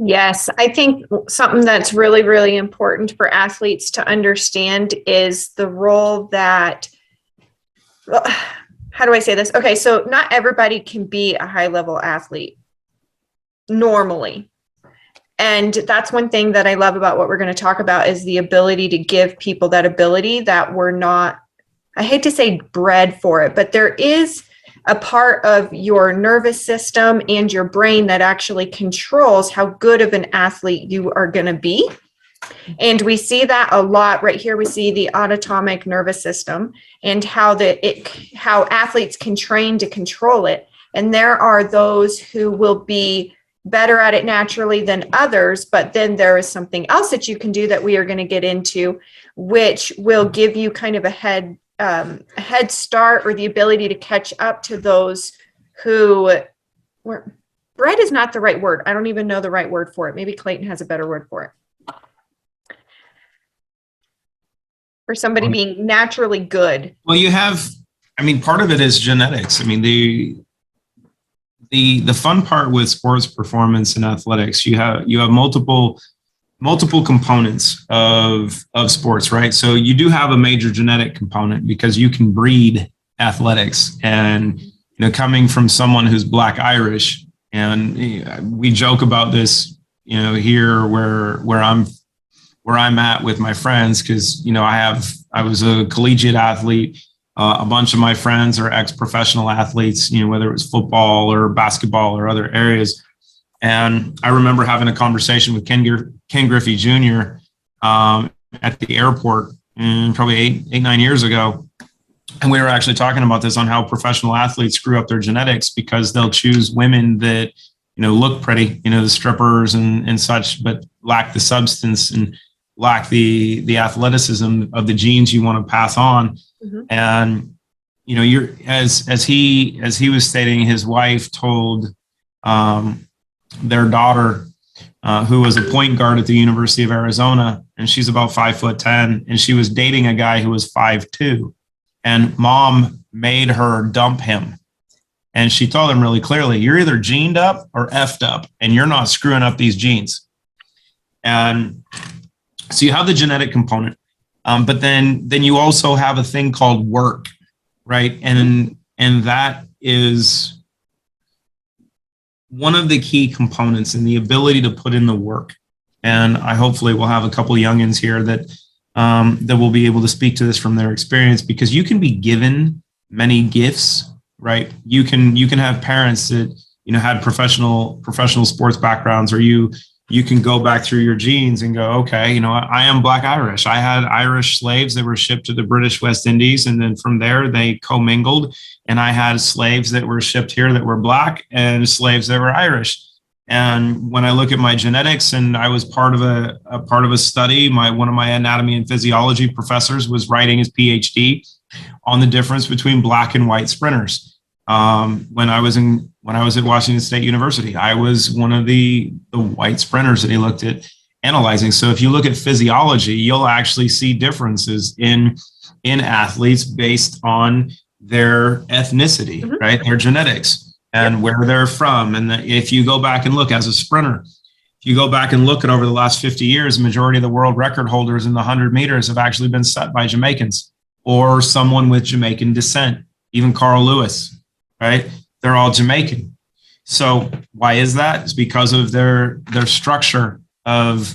Yes, I think something that's really, really important for athletes to understand is the role that, well, how do I say this? Okay, so not everybody can be a high level athlete normally. And that's one thing that I love about what we're going to talk about is the ability to give people that ability that we're not, I hate to say bred for it, but there is a part of your nervous system and your brain that actually controls how good of an athlete you are going to be. And we see that a lot right here. We see the autonomic nervous system and how how athletes can train to control it. And there are those who will be better at it naturally than others, but then there is something else that you can do that we are going to get into, which will give you kind of a head start or the ability to catch up to those who were bred is not the right word. I don't even know the right word for it. Maybe Clayton has a better word for it. For somebody being naturally good. Well, part of it is genetics. I mean, the fun part with sports performance and athletics, you have multiple components of sports, right? So you do have a major genetic component because you can breed athletics. And coming from someone who's Black Irish, and we joke about this, here where I'm at with my friends, because I was a collegiate athlete. A bunch of my friends are ex-professional athletes, whether it was football or basketball or other areas. And I remember having a conversation with Ken Griffey Jr. At the airport probably 9 years ago. And we were actually talking about this on how professional athletes screw up their genetics because they'll choose women that, look pretty, the strippers and such, but lack the substance and lack the athleticism of the genes you want to pass on. Mm-hmm. And, you're as he was stating, his wife told their daughter, who was a point guard at the University of Arizona, and she's about 5'10", and she was dating a guy who was 5'2", and mom made her dump him. And she told him really clearly, you're either gened up or effed up, and you're not screwing up these genes. And so you have the genetic component, but then you also have a thing called work, right? And that is one of the key components in the ability to put in the work. And I hopefully will have a couple of youngins here that will be able to speak to this from their experience, because you can be given many gifts, right? You can have parents that, had professional sports backgrounds, or you can go back through your genes and go, okay, I am Black Irish. I had Irish slaves that were shipped to the British West Indies. And then from there, they commingled. And I had slaves that were shipped here that were Black and slaves that were Irish. And when I look at my genetics, and I was part of a study, one of my anatomy and physiology professors was writing his PhD on the difference between Black and white sprinters. When I was at Washington State University, I was one of the white sprinters that he looked at analyzing. So if you look at physiology, you'll actually see differences in athletes based on their ethnicity, mm-hmm. right? Their genetics and yep. where they're from. And if you go back and look as a sprinter, if you go back and look at over the last 50 years, the majority of the world record holders in the 100 meters have actually been set by Jamaicans or someone with Jamaican descent, even Carl Lewis. Right? They're all Jamaican. So why is that? It's because of their structure of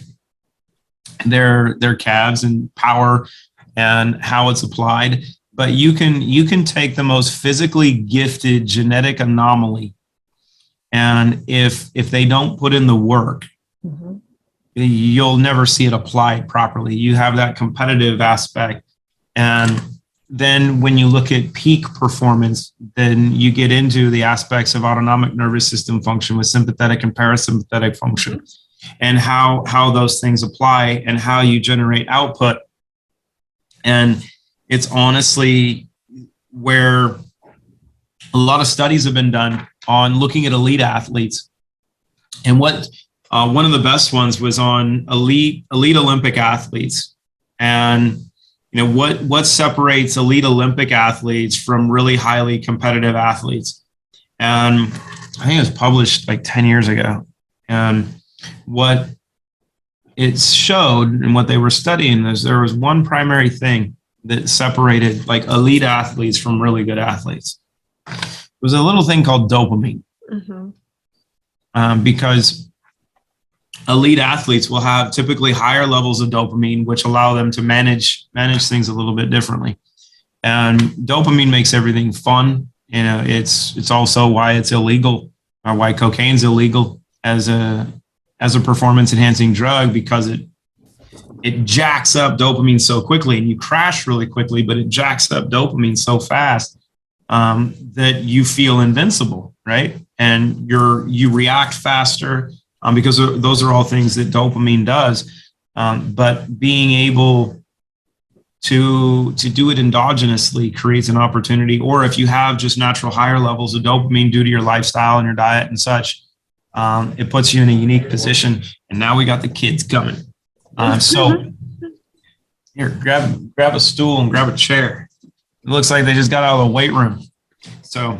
their calves and power and how it's applied. But you can take the most physically gifted genetic anomaly, and if they don't put in the work, mm-hmm. you'll never see it applied properly. You have that competitive aspect. And then when you look at peak performance, then you get into the aspects of autonomic nervous system function with sympathetic and parasympathetic function, and how those things apply and how you generate output. And it's honestly where a lot of studies have been done on looking at elite athletes. And what one of the best ones was on elite Olympic athletes. And what separates elite Olympic athletes from really highly competitive athletes? And I think it was published like 10 years ago. And what it showed and what they were studying is there was one primary thing that separated like elite athletes from really good athletes. It was a little thing called dopamine. Because elite athletes will have typically higher levels of dopamine, which allow them to manage things a little bit differently. And dopamine makes everything fun. You know, it's also why it's illegal, or why cocaine's illegal as a performance enhancing drug, because it jacks up dopamine so quickly, and you crash really quickly, but it jacks up dopamine so fast that you feel invincible, right? And you react faster because those are all things that dopamine does. But being able to do it endogenously creates an opportunity. Or if you have just natural higher levels of dopamine due to your lifestyle and your diet and such, it puts you in a unique position. And now we got the kids coming. So here, grab a stool and grab a chair. It looks like they just got out of the weight room. So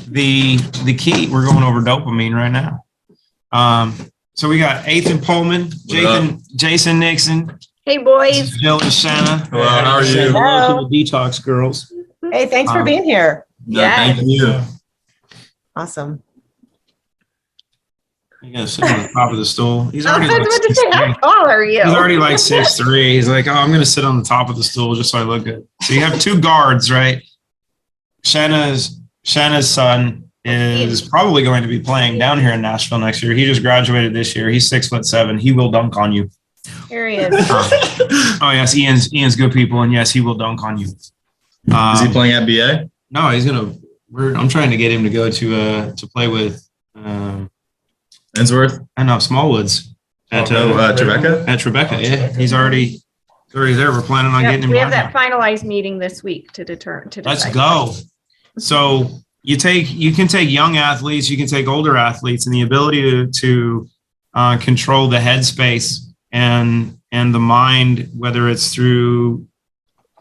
the key, we're going over dopamine right now. So we got Ethan Pullman, Jason Nixon. Hey, boys. Jill and Shanna. Hello, how are you? Hello to the Detox Girls. Hey, thanks for being here. Yes. Thank you. Awesome. You gotta sit on the top of the stool. He's I was already about like to say, how tall are you? He's already like 6'3". He's like, oh, I'm gonna sit on the top of the stool just so I look good. So you have two guards, right? Shanna's son is probably going to be playing down here in Nashville next year. He just graduated this year. He's 6'7". He will dunk on you. Here he is. Oh yes, Ian's good people, and yes, he will dunk on you. Is he playing at BA? No, he's gonna. I'm trying to get him to go to play with Ainsworth? I know Smallwoods at Tribeca? At Tribeca. Yeah, he's already there. We're planning on getting him. We have lined that finalized meeting this week to decide. Let's go. So you can take young athletes, you can take older athletes, and the ability to control the headspace and the mind, whether it's through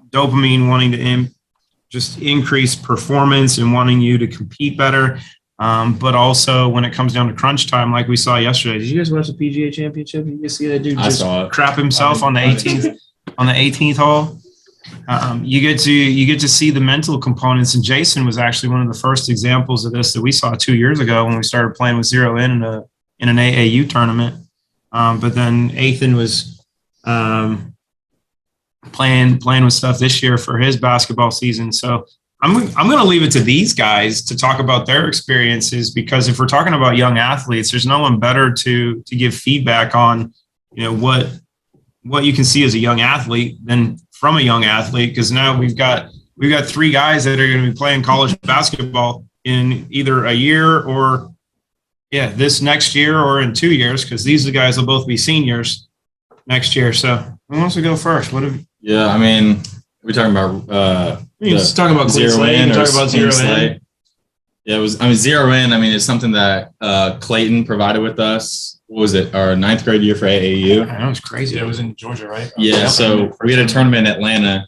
dopamine wanting to just increase performance and wanting you to compete better, but also when it comes down to crunch time, like we saw yesterday. Did you guys watch the PGA Championship? Did you guys see that dude just crap himself on the 18th hole? You get to see the mental components, and Jason was actually one of the first examples of this that we saw 2 years ago when we started playing with Zero in an AAU tournament. But then Ethan was playing with stuff this year for his basketball season. So I'm going to leave it to these guys to talk about their experiences, because if we're talking about young athletes, there's no one better to give feedback on, what you can see as a young athlete than from a young athlete. Because now we've got 3 guys that are going to be playing college basketball in either a year or this next year or in 2 years, because these guys will both be seniors next year. So who wants to go first? Yeah, I mean, we're talking about Let's talk about zero in or talk about zero in. Yeah, zero in. I mean, it's something that Clayton provided with us. What was it? Our 9th grade year for AAU. That was crazy. It was in Georgia, right? Yeah. So we had a tournament in Atlanta,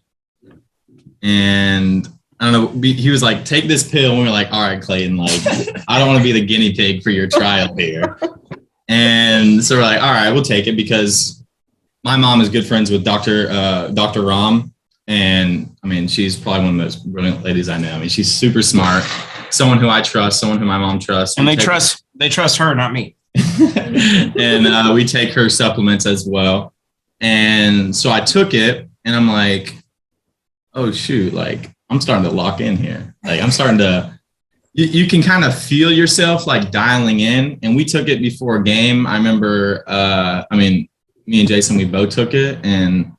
and I don't know. He was like, "Take this pill," and we were like, "All right, Clayton. Like, I don't want to be the guinea pig for your trial here." And so we're like, "All right, we'll take it," because my mom is good friends with Dr. Ram. And I mean, she's probably one of the most brilliant ladies I know. I mean, she's super smart, someone who I trust, someone who my mom trusts. And they trust her, not me. And we take her supplements as well. And so I took it and I'm like, oh shoot, like I'm starting to lock in here. Like I'm starting to, you can kind of feel yourself like dialing in. And we took it before a game. I remember, me and Jason, we both took it, and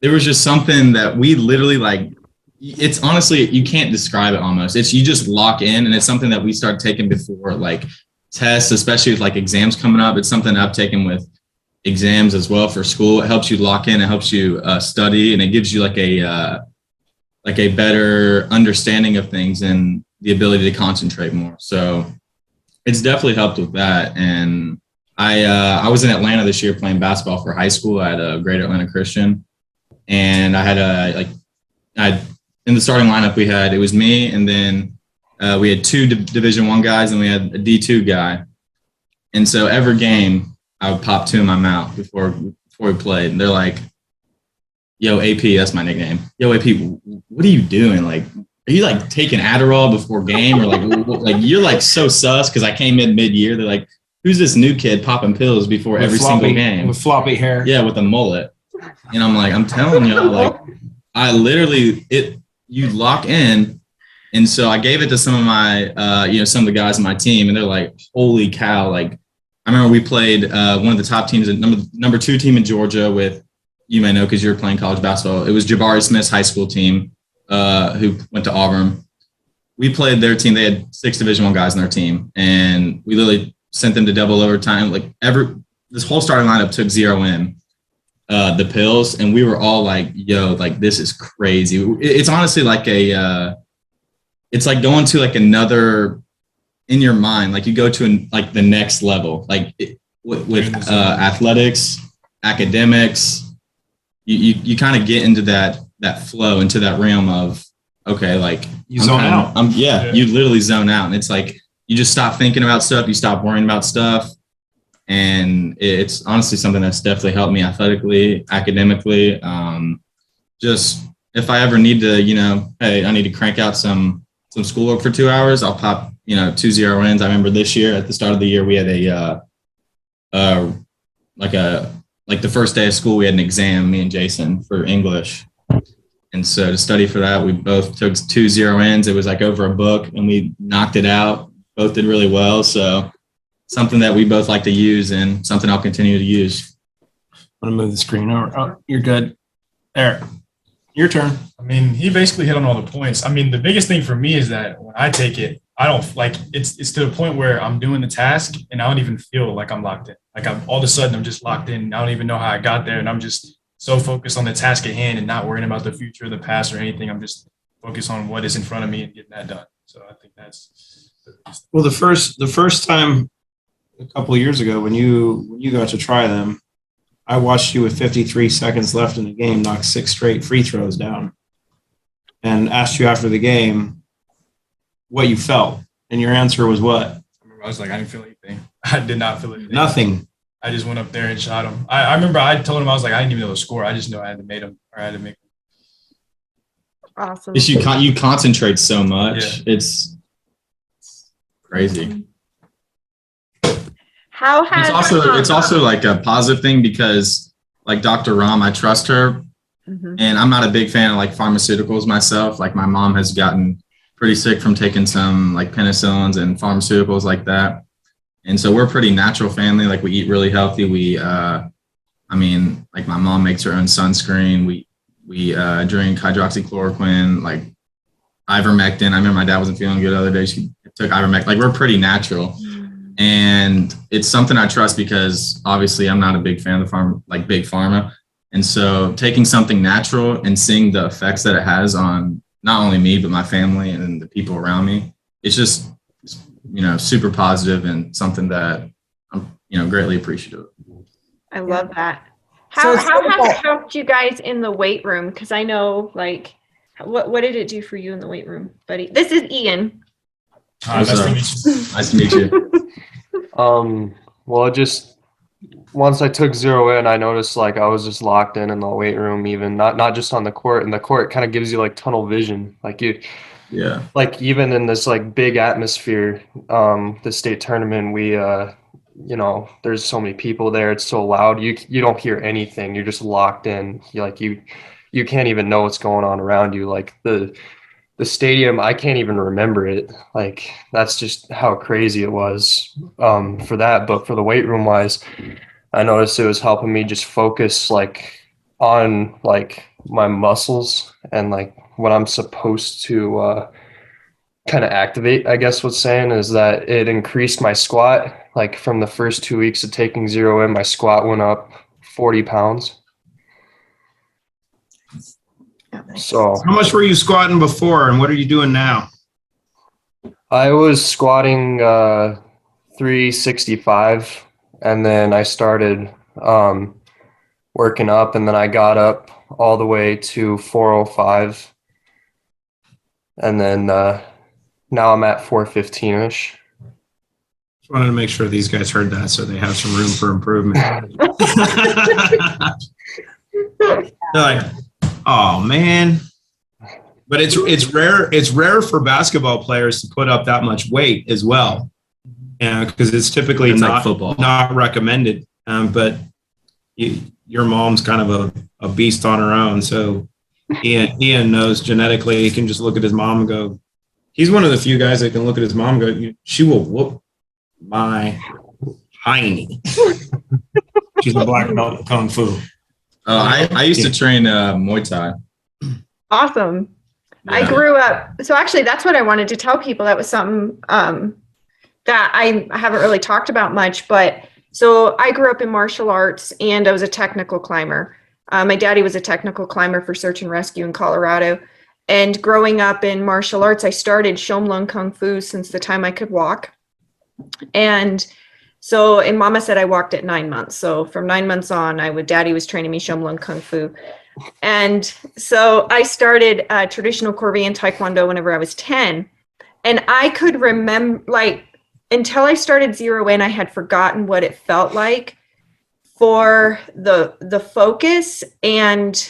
there was just something that we literally like, it's honestly, you can't describe it almost. It's, you just lock in, and it's something that we start taking before like tests, especially with like exams coming up. It's something I've taken with exams as well for school. It helps you lock in, it helps you study, and it gives you like a better understanding of things and the ability to concentrate more. So it's definitely helped with that. And I was in Atlanta this year playing basketball for high school at a Greater Atlanta Christian. And I had in the starting lineup, it was me, and then we had 2 Division I guys, and we had a D2 guy. And so every game I would pop 2 in my mouth before we played. And they're like, "Yo, AP," that's my nickname. "Yo, AP, what are you doing? Like, are you like taking Adderall before game, or like you're like so sus?" Because I came in mid-year. They're like, "Who's this new kid popping pills before With every single game with floppy hair? Yeah, with a mullet." And I'm like, I'm telling y'all, like, I literally you lock in. And so I gave it to some of my some of the guys on my team, and they're like, "Holy cow!" Like, I remember we played one of the top teams, number 2 team in Georgia with, you may know because you're playing college basketball. It was Jabari Smith's high school team who went to Auburn. We played their team. They had 6 Division I guys on their team, and we literally sent them to double overtime. Like this whole starting lineup took 0 in the pills, and we were all like, "Yo, like this is crazy." It's honestly like it's like going to like another in your mind, like you go to like the next level, like with athletics, academics. You kind of get into that flow, into that realm of, okay, like You zone out. You literally zone out, and it's like you just stop thinking about stuff, you stop worrying about stuff, and it's honestly something that's definitely helped me athletically, academically. Just if I ever need to, hey, I need to crank out some schoolwork for 2 hours, I'll pop 2 0 ins. I remember this year at the start of the year we had like the first day of school, we had an exam, me and Jason, for English. And so to study for that, we both took 2 0 ins. It was like over a book, and we knocked it out. Both did really well. So something that we both like to use, and something I'll continue to use. I'm going to move the screen over. Oh, you're good. There. Your turn. I mean, he basically hit on all the points. I mean, the biggest thing for me is that when I take it, I don't like it's to the point where I'm doing the task and I don't even feel like I'm locked in. Like all of a sudden I'm just locked in. I don't even know how I got there, and I'm just so focused on the task at hand and not worrying about the future or the past or anything. I'm just focused on what is in front of me and getting that done. So I think that's well. The first time a couple of years ago when you got to try them, I watched you with 53 seconds left in the game knock 6 straight free throws down, and asked you after the game what you felt, and your answer was what? I was like, I didn't feel anything. I did not feel anything. Nothing. I just went up there and shot him. I remember I told him, I was like, I didn't even know the score. I just know I had to make him, or I had to make him. Awesome. It's you concentrate so much. Yeah. It's crazy. How has It's also like a positive thing, because like Dr. Ram, I trust her, and I'm not a big fan of like pharmaceuticals myself. Like my mom has gotten pretty sick from taking some like penicillins and pharmaceuticals like that. And so we're a pretty natural family. Like we eat really healthy. We, like my mom makes her own sunscreen. We drink hydroxychloroquine, like ivermectin. I remember my dad wasn't feeling good the other day. She took ivermectin. Like we're pretty natural. And it's something I trust, because obviously I'm not a big fan of big pharma. And so taking something natural and seeing the effects that it has on not only me, but my family and the people around me, it's just, super positive, and something that I'm, greatly appreciative of. I love that. So How it's has it helped you guys in the weight room? Because I know, like, what did it do for you in the weight room, buddy? This is Ian. Nice to meet you. Nice to meet you. Well, once I took 0 in, I noticed like I was just locked in the weight room, even not just on the court. And the court kind of gives you like tunnel vision. Like Yeah. like even in this like big atmosphere, the state tournament, we, there's so many people there. It's so loud. You don't hear anything. You're just locked in. You can't even know what's going on around you. Like the stadium, I can't even remember it. Like that's just how crazy it was for that. But for the weight room wise, I noticed it was helping me just focus like on like my muscles and like what I'm supposed to kind of activate. I guess what's saying is that it increased my squat. Like from the first 2 weeks of taking 0 in, my squat went up 40 pounds. So How much were you squatting before, and what are you doing now? I was squatting 365, and then I started working up, and then I got up all the way to 405, and then now I'm at 415-ish. Just wanted to make sure these guys heard that so they have some room for improvement. They're like, oh man. But it's rare for basketball players to put up that much weight as well. Because it's typically It's like not football. not recommended. But your mom's kind of a beast on her own. So Ian knows genetically. He can just look at his mom and go, he's one of the few guys that can look at his mom and go, she will whoop my hiney. She's a black belt in Kung Fu. I used to train Muay Thai. Awesome. I Yeah. grew up. So actually, that's what I wanted to tell people. That was something that I haven't really talked about much. But so I grew up in martial arts and I was a technical climber. My daddy was a technical climber for search and rescue in Colorado. And growing up in martial arts, I started Shomlung Kung Fu since the time I could walk. And Mama said I walked at 9 months. So from 9 months on, Daddy was training me Shomlung Kung Fu. And so I started traditional Korean Taekwondo whenever I was 10. And I could remember, like, until I started Zero In, I had forgotten what it felt like for the focus. And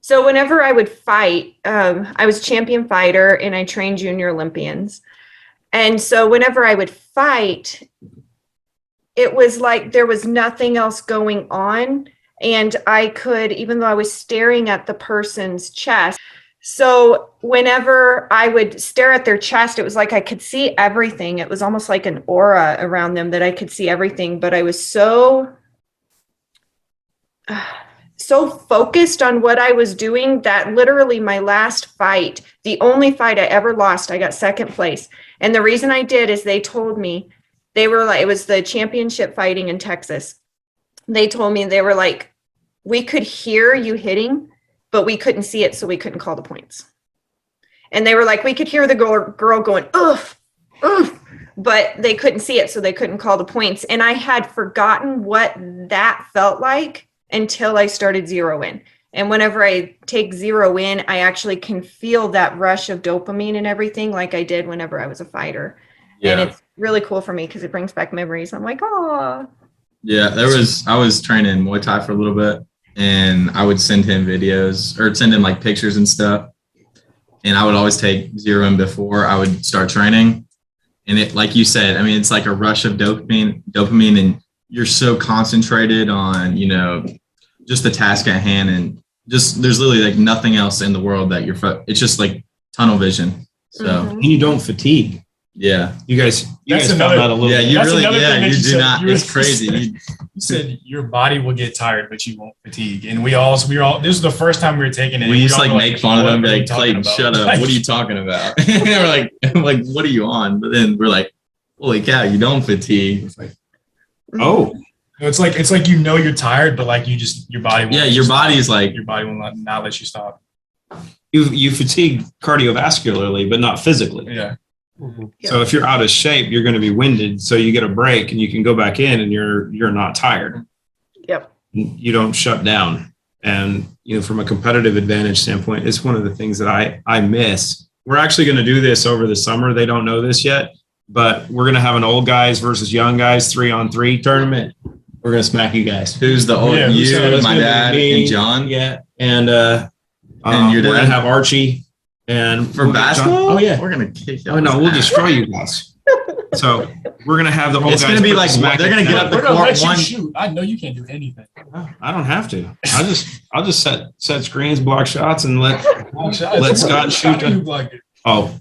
so whenever I would fight, I was a champion fighter and I trained junior Olympians. And so whenever I would fight, it was like there was nothing else going on. And I could, even though I was staring at the person's chest, so whenever I would stare at their chest, it was like I could see everything. It was almost like an aura around them that I could see everything. But I was so focused on what I was doing that literally my last fight, the only fight I ever lost, I got second place. And the reason I did is they told me, they were like, it was the championship fighting in Texas. They told me, they were like, we could hear you hitting, but we couldn't see it, so we couldn't call the points. And they were like, we could hear the girl going, oof, oof, but they couldn't see it, so they couldn't call the points. And I had forgotten what that felt like until I started Zero In. And whenever I take Zero In, I actually can feel that rush of dopamine and everything like I did whenever I was a fighter. Yeah. And it's really cool for me because it brings back memories. I'm like, oh. Yeah, I was training Muay Thai for a little bit, and I would send him videos or send him like pictures and stuff. And I would always take Zero In before I would start training. And it, like you said, I mean, it's like a rush of dopamine, and you're so concentrated on, just the task at hand, and just there's literally like nothing else in the world that it's just like tunnel vision. So And you don't fatigue. yeah, You guys That's found another- that a little yeah, bit. you That's really, another thing that you you do said. not. You It's really crazy. You said your body will get tired, but you won't fatigue. And we all, this is the first time we were taking it. We used to all like were make fun of what them, be are you like, talking Clayton, about? shut up. Like, What are you talking about? And we're like, what are you on? But then we're like, holy cow, you don't fatigue. It's like, Oh, It's like you're tired, but like your body. Won't yeah, let your you stop. body is like, Your body will not let you stop. you fatigue cardiovascularly, but not physically. Yeah. Mhm. So if you're out of shape, you're going to be winded. So you get a break and you can go back in and you're not tired. Yep. You don't shut down. And, from a competitive advantage standpoint, it's one of the things that I miss. We're actually going to do this over the summer. They don't know this yet, but we're going to have an old guys versus young guys 3-on-3 tournament. We're going to smack you guys. who's the old, Yeah, you, so it's my gonna be dad, me. and John? Yeah. And, And your we're going dad? to have Archie and For we'll get John- basketball? Oh yeah. We're going to kick Oh no, we'll ass. destroy you guys. So we're going to have the old It's guys. gonna be put like, the smack they're gonna down. get up the We're gonna court let you one. shoot. I know you can't do anything. I don't have to. I'll just set screens, block shots, and let Scott shoot. Oh,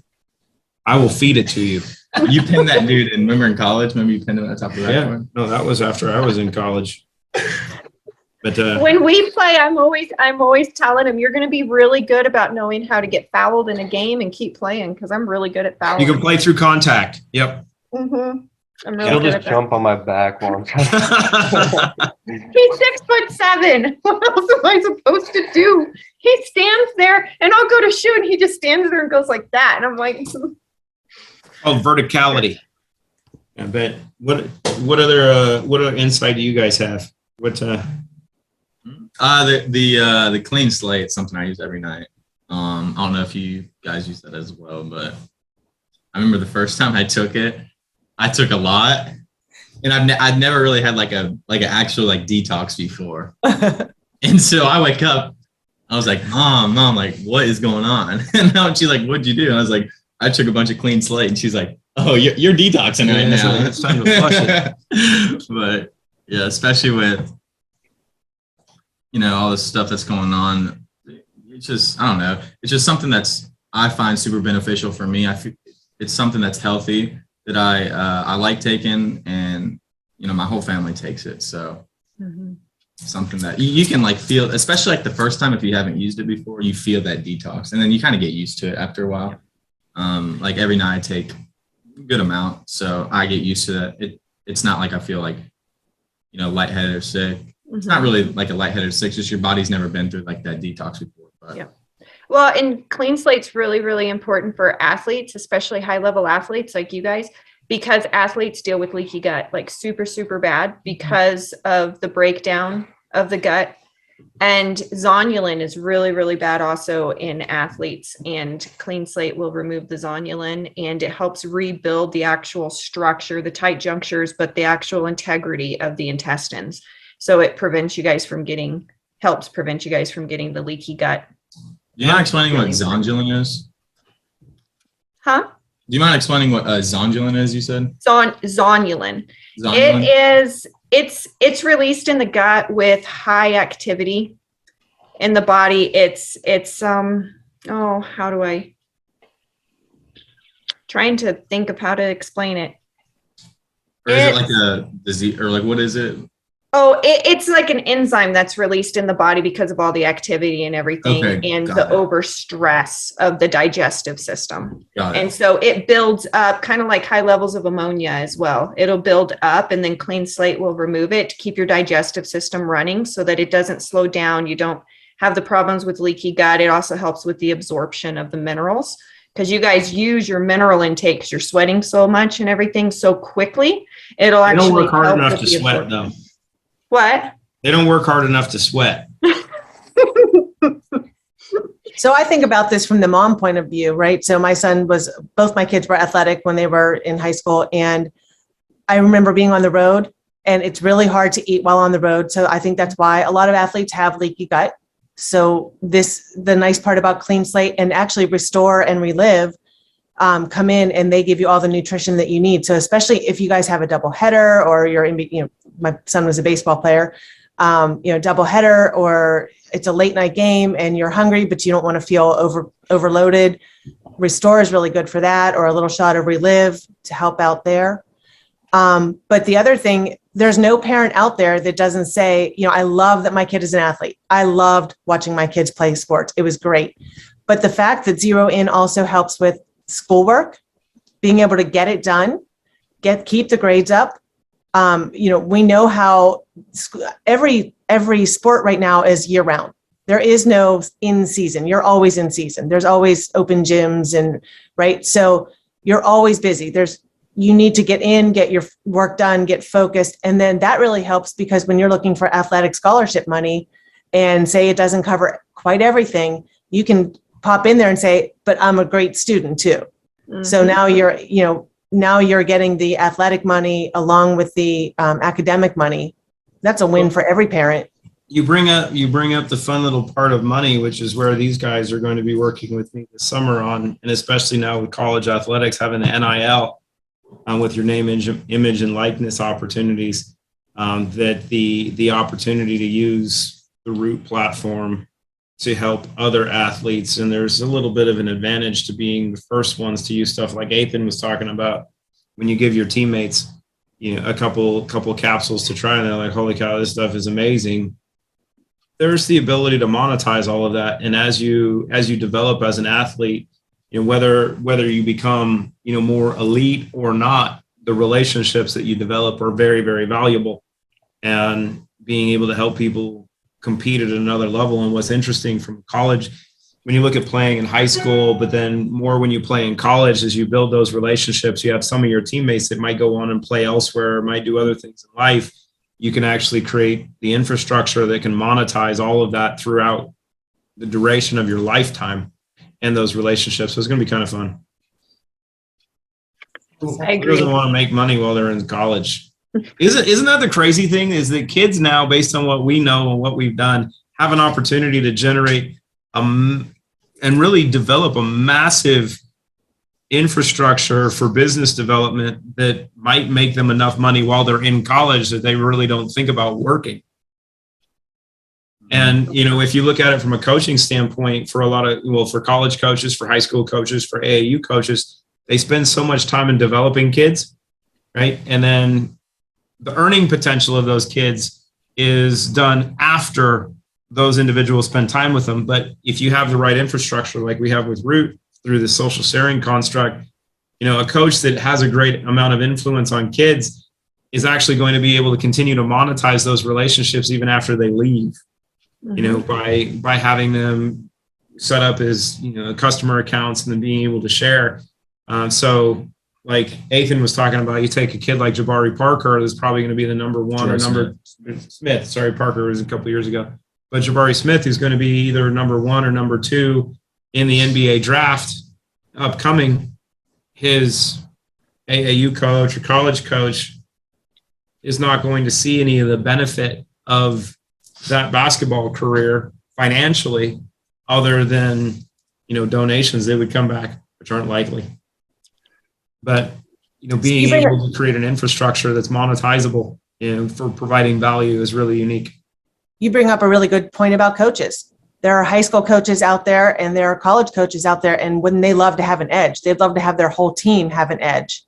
I will feed it to you. You pinned that dude, and remember in college? Remember you pinned him at the top of the Yeah. backboard? No, that was after I was in college. But When we play, I'm always telling him, you're going to be really good about knowing how to get fouled in a game and keep playing because I'm really good at fouling. you can play through contact. Yep. I'm really He'll good just at that. jump on my back while I'm trying. He's 6'7". What else am I supposed to do? He stands there and I'll go to shoot and he just stands there and goes like that. And I'm like, Oh, verticality. I bet. What other insight do you guys have? The clean slate is something I use every night. I don't know if you guys use that as well, but I remember the first time I took it, I took a lot, and I'd never really had like an actual like detox before. And so I wake up, I was like, mom, like, what is going on? And now she's like, what'd you do? And I was like, I took a bunch of clean slate. And she's like, oh, you're detoxing right now. It's time to flush it. But yeah, especially with, all this stuff that's going on. It's just, I don't know. It's just something I find super beneficial for me. I feel it's something that's healthy that I like taking, and, my whole family takes it. So something that you can like feel, especially like the first time, if you haven't used it before, you feel that detox, and then you kind of get used to it after a while. Like every night I take a good amount, so I get used to that. It's not like I feel like, lightheaded or sick. It's not really like a lightheaded or sick, just your body's never been through like that detox before. But Yeah. Well, and clean slate's really, really important for athletes, especially high level athletes like you guys, because athletes deal with leaky gut like super, super bad because of the breakdown of the gut. And zonulin is really, really bad also in athletes, and clean slate will remove the zonulin, and it helps rebuild the actual structure, the tight junctures, but the actual integrity of the intestines. So it helps prevent you guys from getting the leaky gut. do you mind explaining what zonulin is? Huh? Do you mind explaining what zonulin is? You said Zonulin. zonulin. It's released in the gut with high activity in the body. It's how do I trying to think of how to explain it. Or is it like a disease, or like what is it? Oh, it's like an enzyme that's released in the body because of all the activity and everything, and the overstress of the digestive system. And so it builds up kind of like high levels of ammonia as well. It'll build up, and then clean slate will remove it to keep your digestive system running so that it doesn't slow down. You don't have the problems with leaky gut. It also helps with the absorption of the minerals, because you guys use your mineral intake because you're sweating so much and everything so quickly. It'll They actually don't work hard help enough with to the sweat, absorption. though. What? They don't work hard enough to sweat. So I think about this from the mom point of view, right? So both my kids were athletic when they were in high school. And I remember being on the road, and it's really hard to eat while on the road. So I think that's why a lot of athletes have leaky gut. So the nice part about clean slate and actually Restore and Relive come in, and they give you all the nutrition that you need. So especially if you guys have a double header, or you're in, my son was a baseball player, double header, or it's a late night game and you're hungry, but you don't want to feel overloaded. Restore is really good for that, or a little shot of Relive to help out there. But the other thing, there's no parent out there that doesn't say, I love that my kid is an athlete. I loved watching my kids play sports. It was great. But the fact that Zero In also helps with schoolwork, being able to get it done, keep the grades up. We know how every sport right now is year round. There is no in season. You're always in season. There's always open gyms, and right. So you're always busy. You need to get in, get your work done, get focused. And then that really helps, because when you're looking for athletic scholarship money and say it doesn't cover quite everything, you can pop in there and say, but I'm a great student too. Mm-hmm. So now you're getting the athletic money along with the academic money. That's a win for every parent. You bring up the fun little part of money, which is where these guys are going to be working with me this summer on, and especially now with college athletics having the NIL with your name, image, and likeness opportunities, that the opportunity to use the Root platform to help other athletes. And there's a little bit of an advantage to being the first ones to use stuff like Ethan was talking about. When you give your teammates, a couple capsules to try, and they're like, holy cow, this stuff is amazing. There's the ability to monetize all of that. And as you develop as an athlete, whether you become, more elite or not, the relationships that you develop are very, very valuable. And being able to help people compete at another level. And what's interesting from college, when you look at playing in high school, but then more when you play in college, as you build those relationships, you have some of your teammates that might go on and play elsewhere, might do other things in life. You can actually create the infrastructure that can monetize all of that throughout the duration of your lifetime and those relationships. So it's going to be kind of fun. I Who doesn't agree. want to make money while they're in college? Isn't that the crazy thing? Is that kids now, based on what we know and what we've done, have an opportunity to generate and really develop a massive infrastructure for business development that might make them enough money while they're in college that they really don't think about working. And, you know, if you look at it from a coaching standpoint, for a lot of, well, for college coaches, for high school coaches, for AAU coaches, they spend so much time in developing kids, right? And then the earning potential of those kids is done after those individuals spend time with them. But if you have the right infrastructure, like we have with Root through the social sharing construct, you know, a coach that has a great amount of influence on kids is actually going to be able to continue to monetize those relationships even after they leave, you know, by having them set up as, you know, customer accounts and then being able to share. So like Ethan was talking about, you take a kid like Jabari Parker, that's probably going to be the number one or number Smith. Sorry, Parker was a couple of years ago. But Jabari Smith is going to be either number one or number two in the NBA draft upcoming. His AAU coach or college coach is not going to see any of the benefit of that basketball career financially other than, you know, donations that would come back, which aren't likely. But, you know, being able to create an infrastructure that's monetizable, you know, for providing value is really unique. You bring up a really good point about coaches. There are high school coaches out there and there are college coaches out there, and wouldn't they love to have an edge? They'd love to have their whole team have an edge.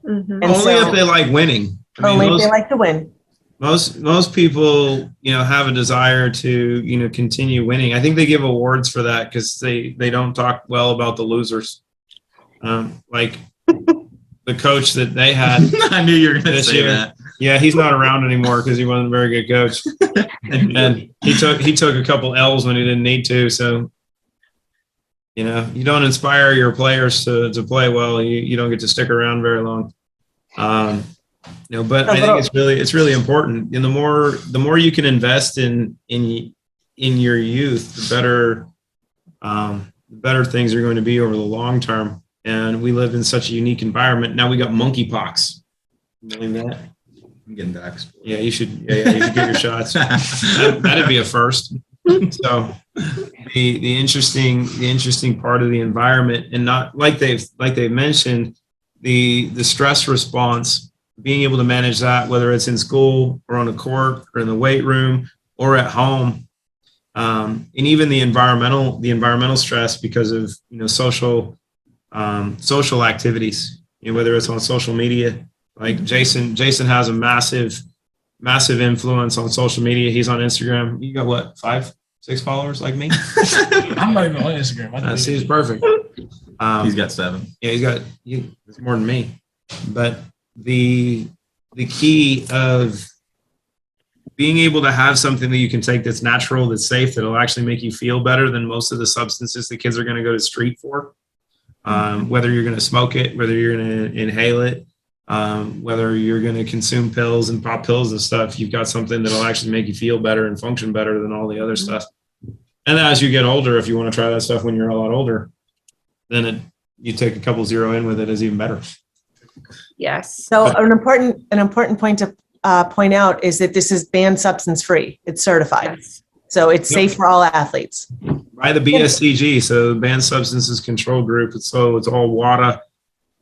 Mhm. And Only so- if they like winning. I mean, Only if most, they like to win. most people, you know, have a desire to, you know, continue winning. I think they give awards for that because they don't talk well about the losers. Like the coach that they had. I knew you were going to This say year. that. Yeah, he's not around anymore because he wasn't a very good coach, and he took a couple L's when he didn't need to. So, you know, you don't inspire your players to play well, you don't get to stick around very long. You know, but I think it's really important. And the more you can invest in your youth, the better things are going to be over the long term. And we live in such a unique environment. Now we got monkeypox. You believe that? I'm getting vaxxed. Yeah, you should. Yeah, you should get your shots. That'd be a first. So the interesting part of the environment, and not like they've mentioned, the stress response, being able to manage that, whether it's in school or on a court or in the weight room or at home, and even the environmental stress because of, you know, social activities, you know, whether it's on social media. Like Jason has a massive influence on social media. He's on Instagram. You got what, 5-6 followers like me? I'm not even on Instagram. He's perfect. He's got 7. Yeah, it's more than me. But the key of being able to have something that you can take that's natural, that's safe, that'll actually make you feel better than most of the substances that kids are going to go to street for. Whether you're going to smoke it, whether you're going to inhale it, whether you're going to consume pills and pop pills and stuff, you've got something that'll actually make you feel better and function better than all the other stuff. And as you get older, if you want to try that stuff when you're a lot older, then you take a couple zero in with it is even better. Yes. So an important point to point out is that this is banned substance free. It's certified. Yes. So it's safe for all athletes. By the BSCG, so the Banned Substances Control Group. So it's all WADA,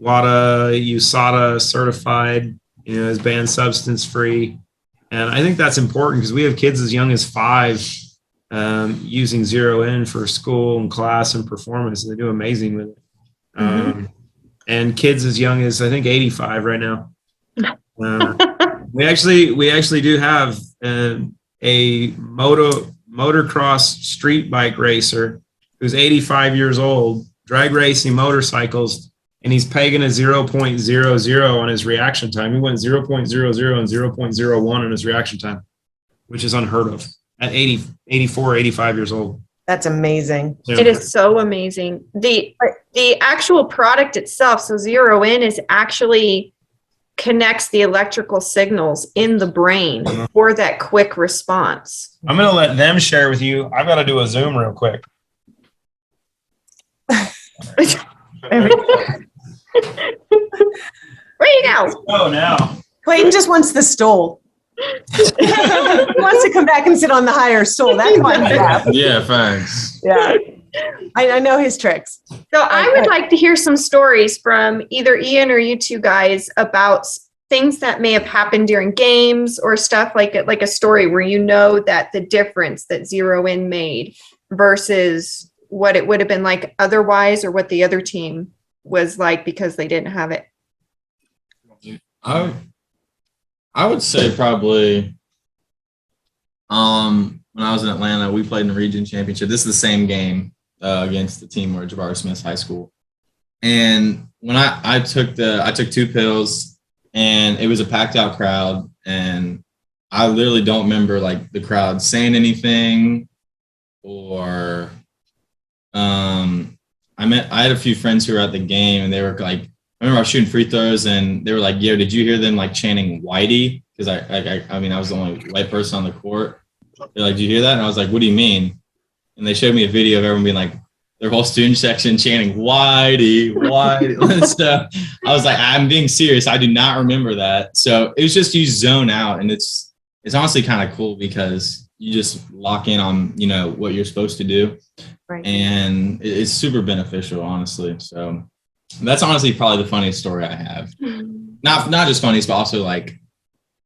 USADA certified, you know, as banned substance free. And I think that's important because we have kids as young as 5 using Zero In for school and class and performance. And they do amazing with it. And kids as young as, I think, 85 right now. We actually do have a motocross street bike racer who's 85 years old, drag racing motorcycles, and he's pegging a 0.00 on his reaction time. He went 0.00 and 0.01 on his reaction time, which is unheard of at 84, 85 years old. That's amazing. Yeah. It is so amazing. The actual product itself, so Zero In, is actually connects the electrical signals in the brain for that quick response. I'm going to let them share with you. I've got to do a Zoom real quick. Way to go. Oh, now. Clayton just wants the stool. He wants to come back and sit on the higher stool. That's why he laughed. Yeah, thanks. Yeah. I know his tricks. So I would like to hear some stories from either Ian or you two guys about things that may have happened during games or stuff like a story where you know that the difference that Zero In made versus what it would have been like otherwise, or what the other team was like because they didn't have it. I would say probably when I was in Atlanta, we played in the region championship. This is the same game against the team where Jabari Smith's high school. And when I took 2 pills, and it was a packed out crowd, and I literally don't remember like the crowd saying anything, or I had a few friends who were at the game, and they were like, I remember I was shooting free throws, and they were like, "Yo, did you hear them like chanting Whitey?" Because I mean I was the only white person on the court. They're like, "Did you hear that?" And I was like, "What do you mean?" And they showed me a video of everyone being like, their whole student section chanting Whitey, Whitey and stuff. I was like, I'm being serious. I do not remember that. So it was just you zone out, and it's honestly kind of cool because you just lock in on what you're supposed to do, Right. and it's super beneficial, honestly. So that's honestly probably the funniest story I have. Not just funniest, but also like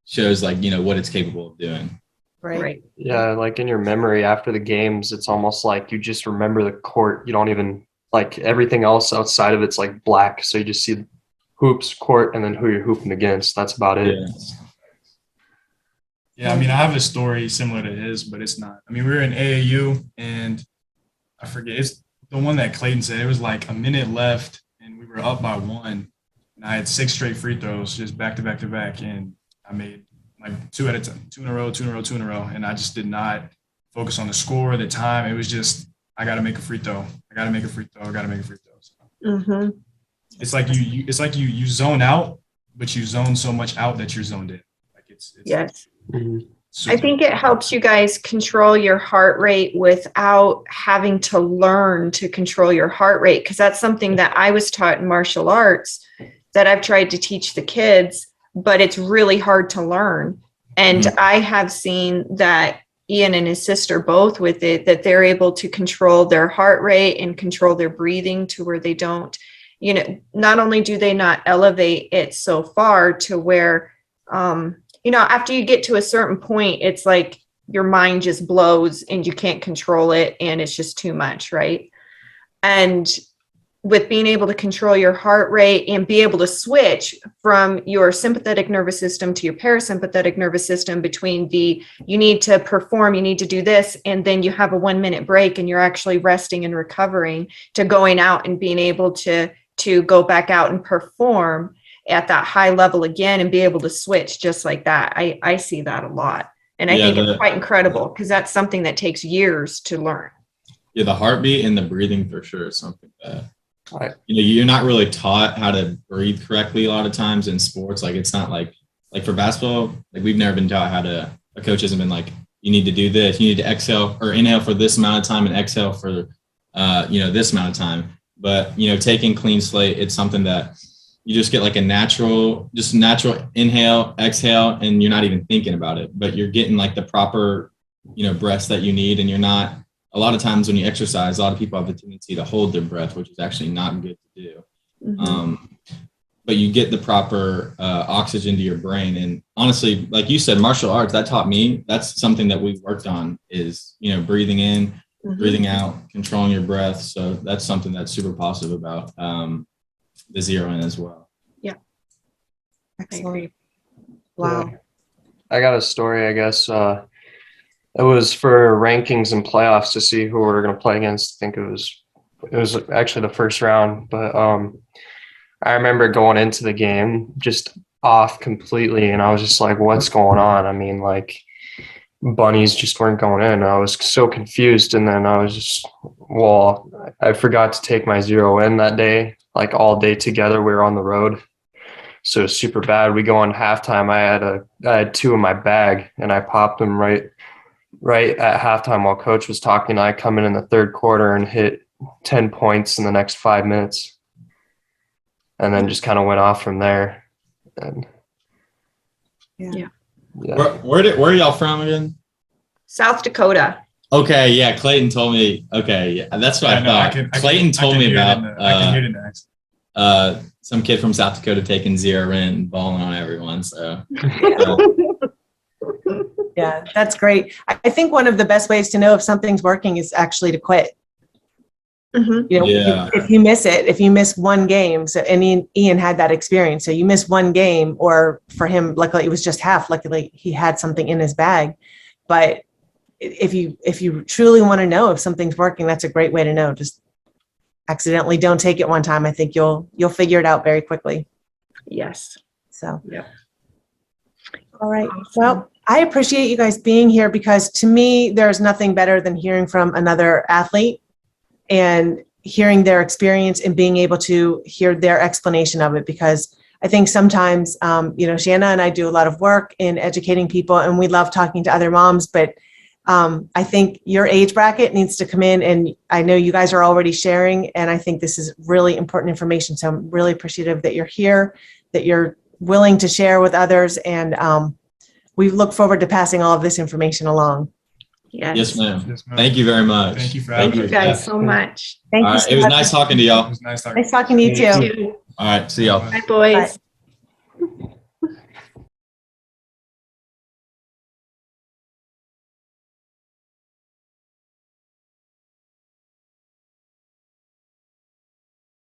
shows like what it's capable of doing. Right. Yeah, like in your memory after the games, it's almost like you just remember the court. You don't even like everything else outside of it's like black. So you just see hoops, court, and then who you're hooping against. That's about it. Yeah, I mean, I have a story similar to his, but it's not. I mean, we were in AAU, and I forget, it's the one that Clayton said. It was like a minute left, and we were up by 1, and I had 6 straight free throws, just back to back to back, and I made like 2 at a time, 2 in a row, 2 in a row, 2 in a row, and I just did not focus on the score, the time. It was just, I got to make a free throw. I got to make a free throw. I got to make a free throw. So Mm-hmm. it's like you zone out, but you zone so much out that you're zoned in. Like it's Yes. Mhm. I think it helps you guys control your heart rate without having to learn to control your heart rate, because that's something that I was taught in martial arts that I've tried to teach the kids, but it's really hard to learn. And I have seen that Ian and his sister both with it, that they're able to control their heart rate and control their breathing to where they don't, not only do they not elevate it so far to where, after you get to a certain point, it's like your mind just blows and you can't control it and it's just too much, right? And with being able to control your heart rate and be able to switch from your sympathetic nervous system to your parasympathetic nervous system between you need to perform, you need to do this, and then you have a 1-minute break and you're actually resting and recovering, to going out and being able to go back out and perform at that high level again and be able to switch just like that. I see that a lot. And I think it's quite incredible because that's something that takes years to learn. Yeah, the heartbeat and the breathing for sure is something that you're not really taught how to breathe correctly a lot of times in sports. Like it's not like for basketball, like we've never been taught how to, a coach hasn't been like, you need to do this, you need to exhale or inhale for this amount of time and exhale for this amount of time. But taking clean slate, it's something that you just get like a natural inhale, exhale, and you're not even thinking about it, but you're getting like the proper, breaths that you need. And you're not, a lot of times when you exercise, a lot of people have a tendency to hold their breath, which is actually not good to do. Mm-hmm. But you get the proper oxygen to your brain. And honestly, like you said, martial arts, that taught me, that's something that we've worked on is, breathing in, mm-hmm. breathing out, controlling your breath. So that's something that's super positive about the Zero In as well. Yeah. Excellent. Wow. Yeah. I got a story, I guess. It was for rankings and playoffs to see who we were going to play against. I think it was actually the first round, but I remember going into the game just off completely, and I was just like, what's going on? I mean, like, bunnies just weren't going in. I was so confused, and then I was just, I forgot to take my Zero In that day, like all day together. We were on the road, so it was super bad. We go on halftime. I had 2 in my bag, and I popped them right at halftime while coach was talking. I come in the third quarter and hit 10 points in the next 5 minutes, and then just kind of went off from there. And Yeah. yeah. Where are y'all from again? South Dakota. Okay, yeah, Clayton told me. Okay, yeah, that's what I no, thought. Clayton told me about I can hear it in the accent. some kid from South Dakota taking zero rent and balling on everyone. So Yeah, that's great. I think one of the best ways to know if something's working is actually to quit. Mhm. You know, Yeah. if you miss it, if you miss one game, so and Ian had that experience. So you miss one game, or for him, luckily it was just half. Luckily he had something in his bag. But if you truly want to know if something's working, that's a great way to know. Just accidentally don't take it one time. I think you'll figure it out very quickly. Yes. So Yep. all right. Awesome. Well, I appreciate you guys being here, because to me, there's nothing better than hearing from another athlete and hearing their experience and being able to hear their explanation of it. Because I think sometimes, Shanna and I do a lot of work in educating people, and we love talking to other moms, but I think your age bracket needs to come in, and I know you guys are already sharing, and I think this is really important information. So I'm really appreciative that you're here, that you're willing to share with others, and we look forward to passing all of this information along. Yes. yes, ma'am. Yes, ma'am. Thank you very much. Thank you for Thank having you us. guys so much. Thank All you. right, it was nice talking to It y'all. was nice talking. Nice talking to you too. All right, see y'all. Bye, boys. Bye.